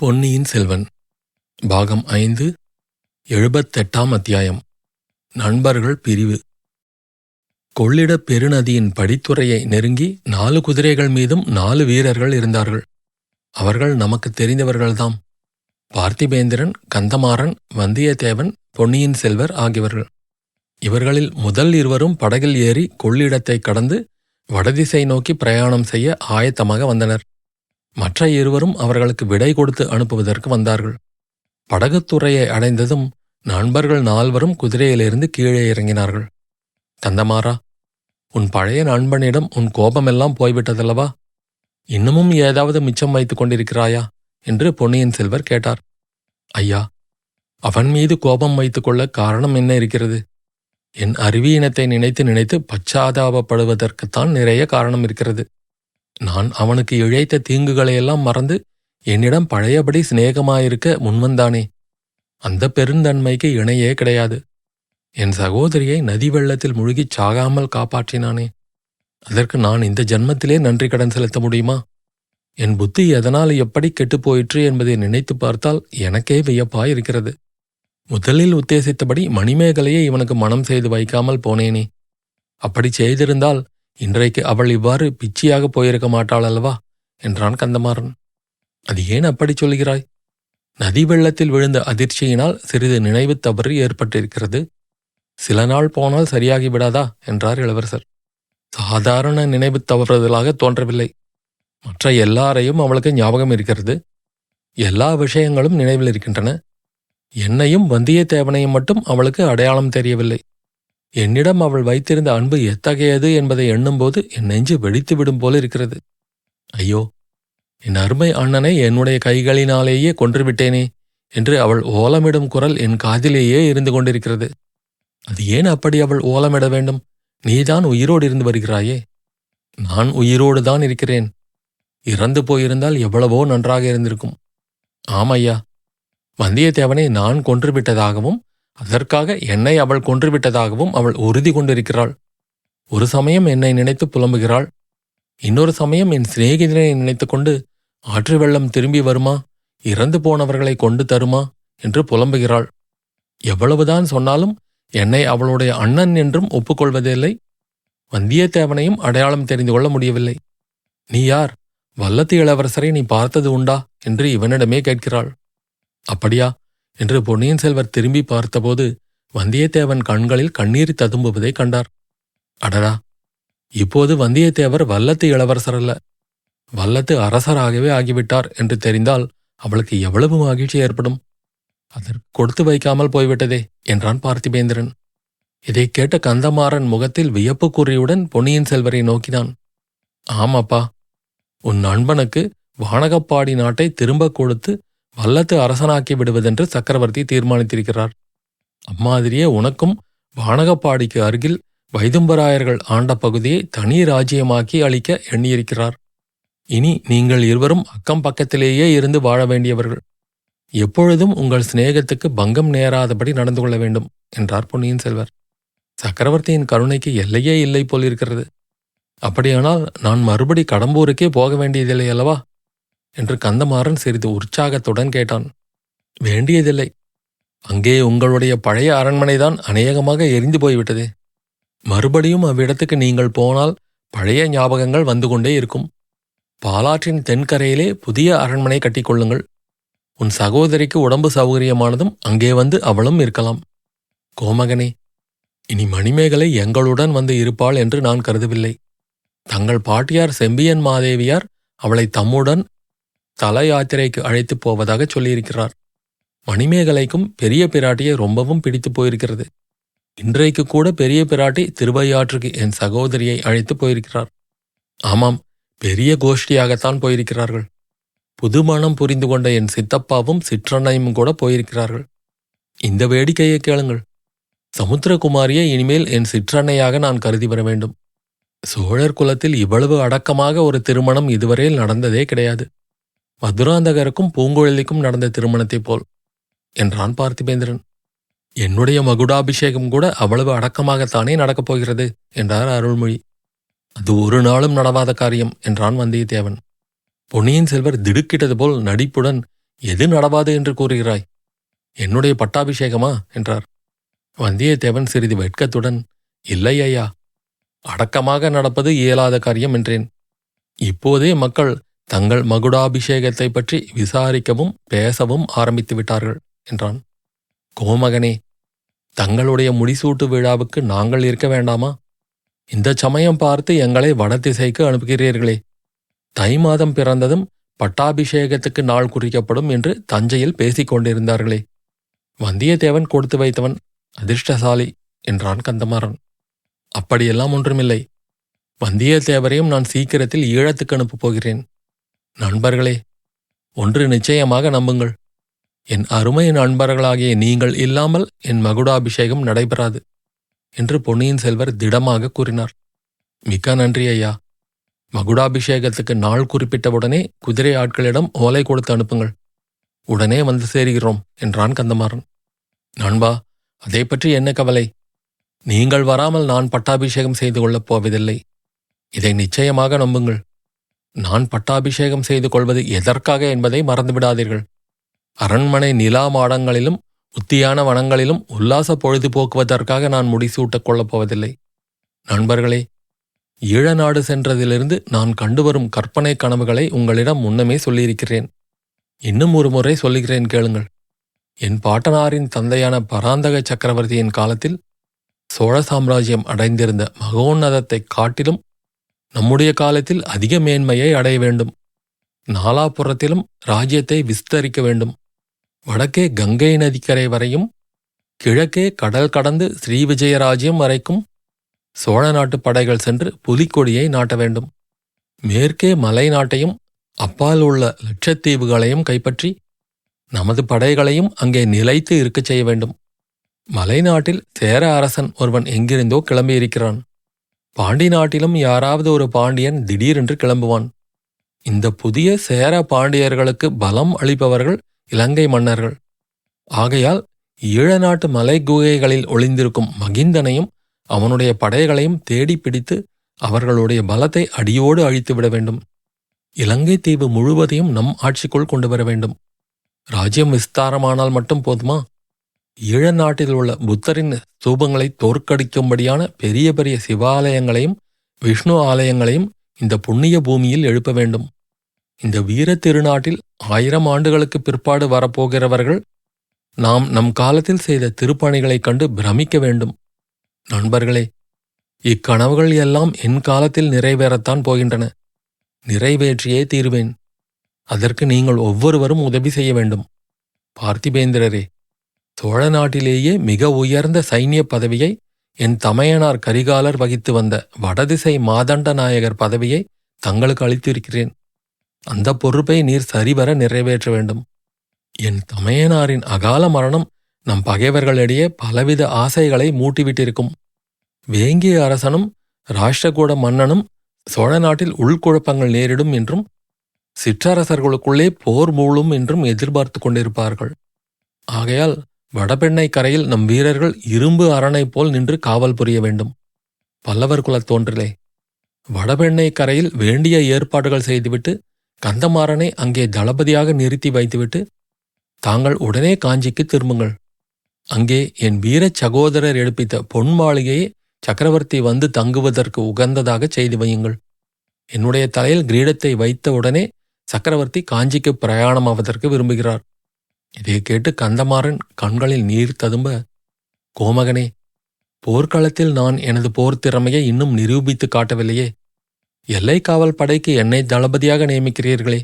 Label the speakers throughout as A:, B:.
A: பொன்னியின் செல்வன் பாகம் 5 78ஆம் அத்தியாயம். நண்பர்கள் பிரிவு. கொள்ளிடப் பெருநதியின் படித்துறையை நெருங்கி 4 குதிரைகள் மீதும் 4 வீரர்கள் இருந்தார்கள். அவர்கள் நமக்கு தெரிந்தவர்கள்தாம். பார்த்திபேந்திரன், கந்தமாறன், வந்தியத்தேவன், பொன்னியின் செல்வர் ஆகியவர்கள். இவர்களில் முதல் இருவரும் படகில் ஏறி கொள்ளிடத்தை கடந்து வடதிசை நோக்கி பிரயாணம் செய்ய ஆயத்தமாக வந்தனர். மற்ற இருவரும் அவர்களுக்கு விடை கொடுத்து அனுப்புவதற்கு வந்தார்கள். படகுத்துறையை அடைந்ததும் நண்பர்கள் 4வரும் குதிரையிலிருந்து கீழே இறங்கினார்கள். கந்தமாறா, உன் பழைய நண்பனிடம் உன் கோபமெல்லாம் போய்விட்டதல்லவா? இன்னமும் ஏதாவது மிச்சம் வைத்துக் கொண்டிருக்கிறாயா என்று பொன்னியின் செல்வர் கேட்டார். ஐயா, அவன் மீது கோபம் வைத்துக்கொள்ள காரணம் என்ன இருக்கிறது? என் அறிவீனத்தை நினைத்து நினைத்து பச்சாதாபப்படுவதற்குத்தான் நிறைய காரணம் இருக்கிறது. நான் அவனுக்கு இழைத்த தீங்குகளையெல்லாம் மறந்து என்னிடம் பழையபடி சிநேகமாயிருக்க முன்வந்தானே, அந்த பெருந்தன்மைக்கு இணையே கிடையாது. என் சகோதரியை நதி வெள்ளத்தில் முழுகிச் சாகாமல் காப்பாற்றினானே, அதற்கு நான் இந்த ஜன்மத்திலே நன்றி கடன் செலுத்த முடியுமா? என் புத்தி எதனால் எப்படி கெட்டுப்போயிற்று என்பதை நினைத்து பார்த்தால் எனக்கே வியப்பாயிருக்கிறது. முதலில் உத்தேசித்தபடி மணிமேகலையை இவனுக்கு மனம் செய்து வைக்காமல் போனேனே. அப்படி செய்திருந்தால் இன்றைக்கு அவள் இவ்வாறு பிச்சியாக போயிருக்க மாட்டாள் அல்லவா என்றான் கந்தமாறன். அது ஏன் அப்படி சொல்கிறாய்? நதி வெள்ளத்தில் விழுந்த அதிர்ச்சியினால் சிறிது நினைவு தவறு ஏற்பட்டிருக்கிறது. சில நாள் போனால் சரியாகி விடாதா என்றார் இளவரசர். சாதாரண நினைவு தவறுதலாக தோன்றவில்லை. மற்ற எல்லாரையும் அவளுக்கு ஞாபகம் இருக்கிறது. எல்லா விஷயங்களும் நினைவில் இருக்கின்றன. என்னையும் வந்தியத்தேவனையும் மட்டும் அவளுக்கு அடையாளம் தெரியவில்லை. என்னிடம் அவள் வைத்திருந்த அன்பு எத்தகையது என்பதை எண்ணும்போது என் நெஞ்சு வெடித்துவிடும் போல இருக்கிறது. ஐயோ, என் அருமை அண்ணனை என்னுடைய கைகளினாலேயே கொன்றுவிட்டேனே என்று அவள் ஓலமிடும் குரல் என் காதிலேயே இருந்து கொண்டிருக்கிறது. அது ஏன் அப்படி அவள் ஓலமிட வேண்டும்? நீதான் உயிரோடு இருந்து வருகிறாயே. நான் உயிரோடு தான் இருக்கிறேன். இறந்து போயிருந்தால் எவ்வளவோ நன்றாக இருந்திருக்கும். ஆமையா, வந்தியத்தேவனை நான் கொன்றுவிட்டதாகவும் அதற்காக என்னை அவள் கொன்றுவிட்டதாகவும் அவள் உறுதி கொண்டிருக்கிறாள். ஒரு சமயம் என்னை நினைத்து புலம்புகிறாள். இன்னொரு சமயம் என் சிநேகிதனை நினைத்து கொண்டு ஆற்று வெள்ளம் திரும்பி வருமா, இறந்து போனவர்களை கொண்டு தருமா என்று புலம்புகிறாள். எவ்வளவுதான் சொன்னாலும் என்னை அவளுடைய அண்ணன் என்றும் ஒப்புக்கொள்வதில்லை. வந்தியத்தேவனையும் அடையாளம் தெரிந்து கொள்ள முடியவில்லை. நீ யார்? வல்லத்து இளவரசரை நீ பார்த்தது உண்டா என்று இவனிடமே கேட்கிறாள். அப்படியா என்று பொன்னியின் செல்வர் திரும்பி பார்த்தபோது வந்தியத்தேவன் கண்களில் கண்ணீர் ததும்புவதை கண்டார். அடடா, இப்போது வந்தியத்தேவர் வல்லத்து இளவரசர் அல்ல, வல்லத்து அரசராகவே ஆகிவிட்டார் என்று தெரிந்தால் அவளுக்கு எவ்வளவு மகிழ்ச்சி ஏற்படும். அதற்கு கொடுத்து வைக்காமல் போய்விட்டதே என்றான் பார்த்திபேந்திரன். இதை கேட்ட கந்தமாறன் முகத்தில் வியப்புக்குறியுடன் பொன்னியின் செல்வரை நோக்கினான். ஆமாப்பா, உன் நண்பனுக்கு வானகப்பாடி நாட்டை திரும்ப கொடுத்து வல்லத்து அரசனாக்கி விடுவதென்று சக்கரவர்த்தி தீர்மானித்திருக்கிறார். அம்மாதிரியே உனக்கும் வானகப்பாடிக்கு அருகில் வைதும்பராயர்கள் ஆண்ட பகுதியை தனி ராஜ்யமாக்கி அளிக்க எண்ணியிருக்கிறார். இனி நீங்கள் இருவரும் அக்கம் பக்கத்திலேயே இருந்து வாழ வேண்டியவர்கள். எப்பொழுதும் உங்கள் சிநேகத்துக்கு பங்கம் நேராதபடி நடந்து கொள்ள வேண்டும் என்றார் பொன்னியின் செல்வர். சக்கரவர்த்தியின் கருணைக்கு எல்லையே இல்லை போலிருக்கிறது. அப்படியானால் நான் மறுபடி கடம்பூருக்கே போக வேண்டியதில்லை அல்லவா என்று கந்தமாறன் சிறிது உற்சாகத்துடன் கேட்டான். வேண்டியதில்லை. அங்கே உங்களுடைய பழைய அரண்மனைதான் அநேகமாக எரிந்து போய்விட்டதே. மறுபடியும் அவ்விடத்துக்கு நீங்கள் போனால் பழைய ஞாபகங்கள் வந்து கொண்டே இருக்கும். பாலாற்றின் தென்கரையிலே புதிய அரண்மனை கட்டிக்கொள்ளுங்கள். உன் சகோதரிக்கு உடம்பு சௌகரியமானதும் அங்கே வந்து அவளும் இருக்கலாம். கோமகனே, இனி மணிமேகலை எங்களுடன் வந்து இருப்பாள் என்று நான் கருதவில்லை. தங்கள் பாட்டியார் செம்பியன் மாதேவியார் அவளை தம்முடன் தல யாத்திரைக்கு அழைத்துப் போவதாக சொல்லியிருக்கிறார். மணிமேகலைக்கும் பெரிய பிராட்டியை ரொம்பவும் பிடித்து போயிருக்கிறது. இன்றைக்கு கூட பெரிய பிராட்டி திருவையாற்றுக்கு என் சகோதரியை அழைத்து போயிருக்கிறார். ஆமாம், பெரிய கோஷ்டியாகத்தான் போயிருக்கிறார்கள். புதுமணம் புரிந்து கொண்ட என் சித்தப்பாவும் சிற்றன்னையும் கூட போயிருக்கிறார்கள். இந்த வேடிக்கையை கேளுங்கள். சமுத்திரகுமாரியை இனிமேல் என் சிற்றன்னையாக நான் கருதி வர வேண்டும். சோழர் குலத்தில் இவ்வளவு அடக்கமாக ஒரு திருமணம் இதுவரையில் நடந்ததே கிடையாது. மதுராந்தகருக்கும் பூங்குழலிக்கும் நடந்த திருமணத்தைப் போல் என்றான் பார்த்திபேந்திரன். என்னுடைய மகுடாபிஷேகம் கூட அவ்வளவு அடக்கமாகத்தானே நடக்கப் போகிறது என்றார் அருள்மொழி. அது ஒரு நாளும் நடவாத காரியம் என்றான் வந்தியத்தேவன். பொன்னியின் செல்வர் திடுக்கிட்டது போல் நடிப்புடன், எது நடவாது என்று கூறுகிறாய்? என்னுடைய பட்டாபிஷேகமா என்றார். வந்தியத்தேவன் சிறிது வெட்கத்துடன், இல்லை ஐயா, அடக்கமாக நடப்பது இயலாத காரியம் என்றேன். இப்போதே மக்கள் தங்கள் மகுடாபிஷேகத்தை பற்றி விசாரிக்கவும் பேசவும் ஆரம்பித்து விட்டார்கள் என்றான். கோமகனே, தங்களுடைய முடிசூட்டு விழாவுக்கு நாங்கள் இருக்க வேண்டாமா? இந்த சமயம் பார்த்து எங்களை வடதிசைக்கு அனுப்புகிறீர்களே. தை மாதம் பிறந்ததும் பட்டாபிஷேகத்துக்கு நாள் குறிக்கப்படும் என்று தஞ்சையில் பேசிக் கொண்டிருந்தார்களே. வந்தியத்தேவன் கொடுத்து வைத்தவன் அதிர்ஷ்டசாலி என்றான் கந்தமாறன். அப்படியெல்லாம் ஒன்றுமில்லை. வந்தியத்தேவரையும் நான் சீக்கிரத்தில் ஈழத்துக்கு அனுப்பப் போகிறேன். நண்பர்களே, ஒன்று நிச்சயமாக நம்புங்கள். என் அருமை நண்பர்களாகிய நீங்கள் இல்லாமல் என் மகுடாபிஷேகம் நடைபெறாது என்று பொன்னியின் செல்வர் திடமாக கூறினார். மிக்க நன்றி ஐயா. மகுடாபிஷேகத்துக்கு நாள் குறிப்பிட்டவுடனே குதிரை ஆட்களிடம் ஓலை கொடுத்து அனுப்புங்கள். உடனே வந்து சேருகிறோம் என்றான் கந்தமாறன். நண்பா, அதை பற்றி என்ன கவலை? நீங்கள் வராமல் நான் பட்டாபிஷேகம் செய்து கொள்ளப் போவதில்லை. இதை நிச்சயமாக நம்புங்கள். நான் பட்டாபிஷேகம் செய்து கொள்வது எதற்காக என்பதை மறந்துவிடாதீர்கள். அரண்மனை நிலா மாடங்களிலும் உத்தியான வனங்களிலும் உல்லாச பொழுதுபோக்குவதற்காக நான் முடிசூட்டக் கொள்ளப் போவதில்லை. நண்பர்களே, ஈழநாடு சென்றதிலிருந்து நான் கண்டுவரும் கற்பனை கனவுகளை உங்களிடம் முன்னமே சொல்லியிருக்கிறேன். இன்னும் ஒரு முறை சொல்லுகிறேன், கேளுங்கள். என் பாட்டனாரின் தந்தையான பராந்தக சக்கரவர்த்தியின் காலத்தில் சோழ சாம்ராஜ்யம் அடைந்திருந்த மகோன்னதத்தைக் காட்டிலும் நம்முடைய காலத்தில் அதிக மேன்மையை அடைய வேண்டும். நாலாபுறத்திலும் ராஜ்யத்தை விஸ்தரிக்க வேண்டும். வடக்கே கங்கை நதிக்கரை வரையும், கிழக்கே கடல் கடந்து ஸ்ரீவிஜயராஜ்யம் வரைக்கும் சோழ நாட்டு படைகள் சென்று புலிக்கொடியை நாட்ட வேண்டும். மேற்கே மலை நாட்டையும் அப்பால் உள்ள லட்சத்தீவுகளையும் கைப்பற்றி நமது படைகளையும் அங்கே நிலைத்து இருக்கச் செய்ய வேண்டும். மலைநாட்டில் சேர அரசன் ஒருவன் எங்கிருந்தோ கிளம்பியிருக்கிறான். பாண்டி நாட்டிலும் யாராவது ஒரு பாண்டியன் திடீரென்று கிளம்புவான். இந்த புதிய சேர பாண்டியர்களுக்கு பலம் அளிப்பவர்கள் இலங்கை மன்னர்கள். ஆகையால் ஈழநாட்டு மலை குகைகளில் ஒளிந்திருக்கும் மகிந்தனையும் அவனுடைய படைகளையும் தேடி பிடித்து அவர்களுடைய பலத்தை அடியோடு அழித்துவிட வேண்டும். இலங்கை தீவு முழுவதையும் நம் ஆட்சிக்குள் கொண்டு வர வேண்டும். ராஜ்யம் விஸ்தாரமானால் மட்டும் போதுமா? ஈழ நாட்டில் உள்ள புத்தரின் ஸ்தூபங்களை தோற்கடிக்கும்படியான பெரிய பெரிய சிவாலயங்களையும் விஷ்ணு ஆலயங்களையும் இந்த புண்ணிய பூமியில் எழுப்ப வேண்டும். இந்த வீர திருநாட்டில் 1000 ஆண்டுகளுக்கு பிற்பாடு வரப்போகிறவர்கள் நாம் நம் காலத்தில் செய்த திருப்பணிகளைக் கண்டு பிரமிக்க வேண்டும். நண்பர்களே, இக்கனவுகள் எல்லாம் என் காலத்தில் நிறைவேறத்தான் போகின்றன. நிறைவேற்றியே தீருவேன். அதற்கு நீங்கள் ஒவ்வொருவரும் உதவி செய்ய வேண்டும். பார்த்திபேந்திரரே, சோழ நாட்டிலேயே மிக உயர்ந்த சைன்ய பதவியை என் தமையனார் கரிகாலர் வகித்து வந்த வடதிசை மாதண்ட நாயகர் பதவியை தங்களுக்கு அளித்திருக்கிறேன். அந்த பொறுப்பை நீர் சரிவர நிறைவேற்ற வேண்டும். என் தமையனாரின் அகால மரணம் நம் பகைவர்களிடையே பலவித ஆசைகளை மூட்டிவிட்டிருக்கும். வேங்கிய அரசனும் ராஷ்டிரகூட மன்னனும் சோழ நாட்டில் உள்குழப்பங்கள் நேரிடும் என்றும் சிற்றரசர்களுக்குள்ளே போர் மூளும் என்றும் எதிர்பார்த்து கொண்டிருப்பார்கள். ஆகையால் வடபெண்ணை கரையில் நம் வீரர்கள் இரும்பு அரணை போல் நின்று காவல் புரிய வேண்டும். பல்லவர் குலத் தோன்றிலே, வடபெண்ணை கரையில் வேண்டிய ஏற்பாடுகள் செய்துவிட்டு கந்தமாறனை அங்கே தளபதியாக நிறுத்தி வைத்துவிட்டு தாங்கள் உடனே காஞ்சிக்கு திரும்புங்கள். அங்கே என் வீரச் சகோதரர் எடுப்பித்த பொன் மாளிகையை சக்கரவர்த்தி வந்து தங்குவதற்கு உகந்ததாக செய்து வையுங்கள். என்னுடைய தலையில் கிரீடத்தை வைத்த உடனே சக்கரவர்த்தி காஞ்சிக்கு பிரயாணமாவதற்கு விரும்புகிறார். இதை கேட்டு கந்தமாறன் கண்களில் நீர் ததும்ப, கோமகனே, போர்க்களத்தில் நான் எனது போர் திறமையை இன்னும் நிரூபித்து காட்டவில்லையே. எல்லை காவல் படைக்கு என்னை தளபதியாக நியமிக்கிறீர்களே,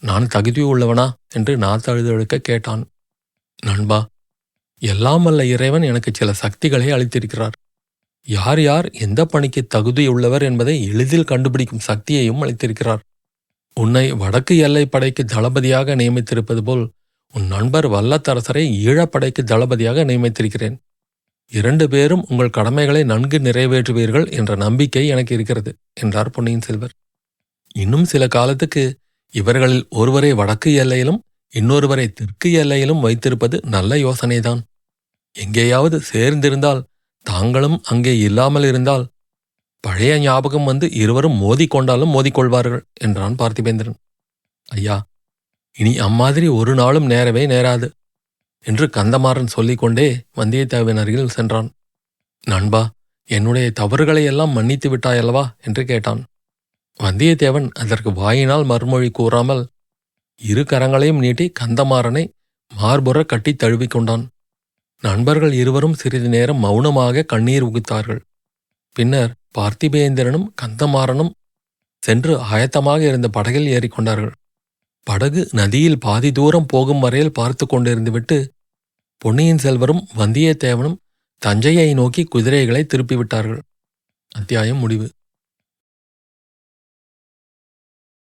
A: நான் தகுதியுள்ளவனா என்று நாத்தழுதழுக்க கேட்டான். நண்பா, எல்லாம் வல்ல இறைவன் எனக்கு சில சக்திகளை அளித்திருக்கிறார். யார் யார் எந்த பணிக்கு தகுதியுள்ளவர் என்பதை எளிதில் கண்டுபிடிக்கும் சக்தியையும் அளித்திருக்கிறார். உன்னை வடக்கு எல்லை படைக்கு தளபதியாக நியமித்திருப்பது போல் உன் நண்பர் வல்லத்தரசரை ஈழப்படைக்கு தளபதியாக நியமித்திருக்கிறேன். 2 பேரும் உங்கள் கடமைகளை நன்கு நிறைவேற்றுவீர்கள் என்ற நம்பிக்கை எனக்கு இருக்கிறது என்றார் பொன்னியின் செல்வர். இன்னும் சில காலத்துக்கு இவர்களில் ஒருவரை வடக்கு எல்லையிலும் இன்னொருவரை தெற்கு எல்லையிலும் வைத்திருப்பது நல்ல யோசனைதான். எங்கேயாவது சேர்ந்திருந்தால், தாங்களும் அங்கே இல்லாமல் இருந்தால், பழைய ஞாபகம் வந்து இருவரும் மோதிக்கொண்டாலும் மோதிக்கொள்வார்கள் என்றான் பார்த்திபேந்திரன். ஐயா, இனி அம்மாதிரி ஒரு நாளும் நேரவே நேராது என்று கந்தமாறன் சொல்லிக்கொண்டே வந்தியத்தேவன் அருகில் சென்றான். நண்பா, என்னுடைய தவறுகளையெல்லாம் மன்னித்து விட்டாயல்லவா என்று கேட்டான். வந்தியத்தேவன் அதற்கு வாயினால் மறுமொழி கூறாமல் இரு கரங்களையும் நீட்டி கந்தமாறனை மார்புற கட்டித் தழுவிக்கொண்டான். நண்பர்கள் இருவரும் சிறிது நேரம் மௌனமாக கண்ணீர் உகுத்தார்கள். பின்னர் பார்த்திபேந்திரனும் கந்தமாறனும் சென்று ஆயத்தமாக இருந்த படகில் ஏறிக்கொண்டார்கள். படகு நதியில் பாதி தூரம் போகும் வரையில் பார்த்து கொண்டிருந்துவிட்டு பொன்னியின் செல்வரும் வந்தியத்தேவனும் தஞ்சையை நோக்கி குதிரைகளை திருப்பிவிட்டார்கள். அத்தியாயம் முடிவு.